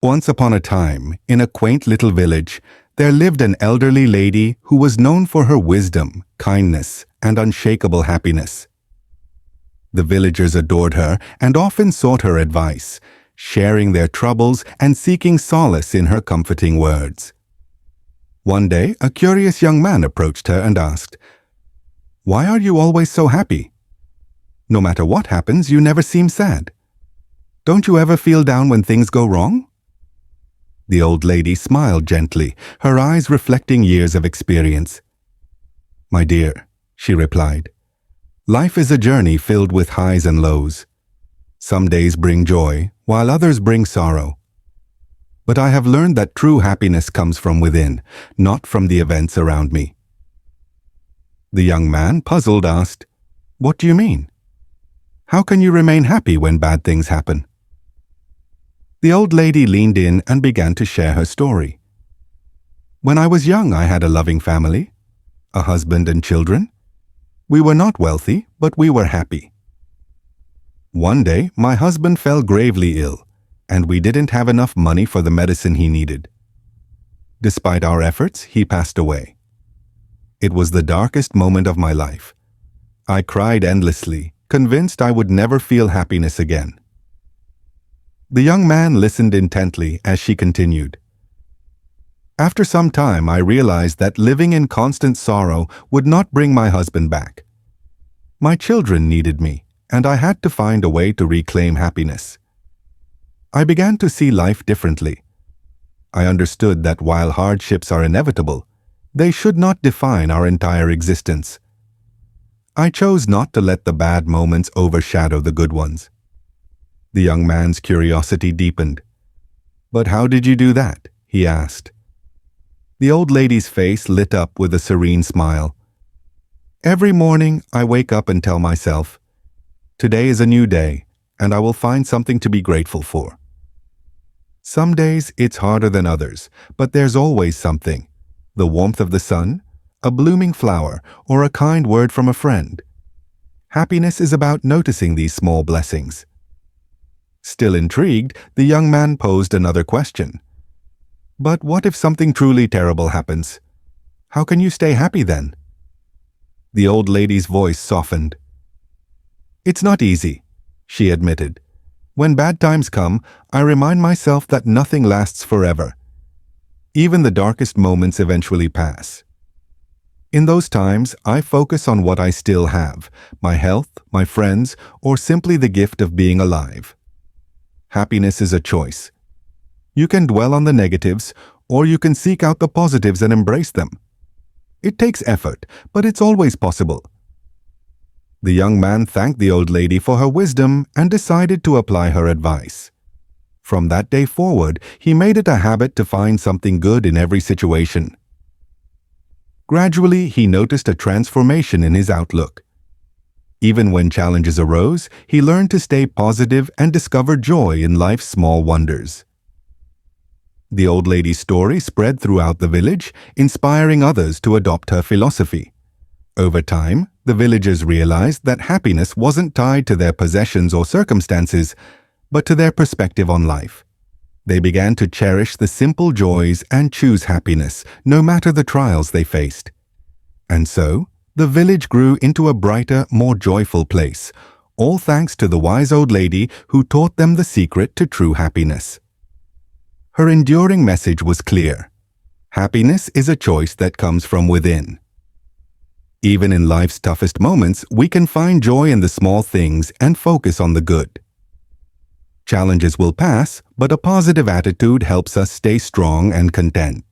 Once upon a time, in a quaint little village, there lived an elderly lady who was known for her wisdom, kindness, and unshakable happiness. The villagers adored her and often sought her advice, sharing their troubles and seeking solace in her comforting words. One day, a curious young man approached her and asked, "Why are you always so happy? No matter what happens, you never seem sad. Don't you ever feel down when things go wrong?" The old lady smiled gently, her eyes reflecting years of experience. "My dear," she replied, "life is a journey filled with highs and lows. Some days bring joy, while others bring sorrow. But I have learned that true happiness comes from within, not from the events around me." The young man, puzzled, asked, "What do you mean? How can you remain happy when bad things happen?" The old lady leaned in and began to share her story. "When I was young, I had a loving family, a husband and children. We were not wealthy, but we were happy. One day, my husband fell gravely ill, and we didn't have enough money for the medicine he needed. Despite our efforts, he passed away. It was the darkest moment of my life. I cried endlessly, convinced I would never feel happiness again." The young man listened intently as she continued. "After some time, I realized that living in constant sorrow would not bring my husband back. My children needed me, and I had to find a way to reclaim happiness. I began to see life differently. I understood that while hardships are inevitable, they should not define our entire existence. I chose not to let the bad moments overshadow the good ones." The young man's curiosity deepened. "But how did you do that?" he asked. The old lady's face lit up with a serene smile. "Every morning, I wake up and tell myself, 'Today is a new day, and I will find something to be grateful for.' Some days it's harder than others, but there's always something: the warmth of the sun, a blooming flower, or a kind word from a friend. Happiness is about noticing these small blessings." Still intrigued, the young man posed another question. "But what if something truly terrible happens? How can you stay happy then?" The old lady's voice softened. "It's not easy," she admitted. "When bad times come, I remind myself that nothing lasts forever. Even the darkest moments eventually pass. In those times, I focus on what I still have: my health, my friends, or simply the gift of being alive. Happiness is a choice. You can dwell on the negatives, or you can seek out the positives and embrace them. It takes effort, but it's always possible." The young man thanked the old lady for her wisdom and decided to apply her advice. From that day forward, he made it a habit to find something good in every situation. Gradually, he noticed a transformation in his outlook. Even when challenges arose, he learned to stay positive and discover joy in life's small wonders. The old lady's story spread throughout the village, inspiring others to adopt her philosophy. Over time, the villagers realized that happiness wasn't tied to their possessions or circumstances, but to their perspective on life. They began to cherish the simple joys and choose happiness, no matter the trials they faced. And so, the village grew into a brighter, more joyful place, all thanks to the wise old lady who taught them the secret to true happiness. Her enduring message was clear: happiness is a choice that comes from within. Even in life's toughest moments, we can find joy in the small things and focus on the good. Challenges will pass, but a positive attitude helps us stay strong and content.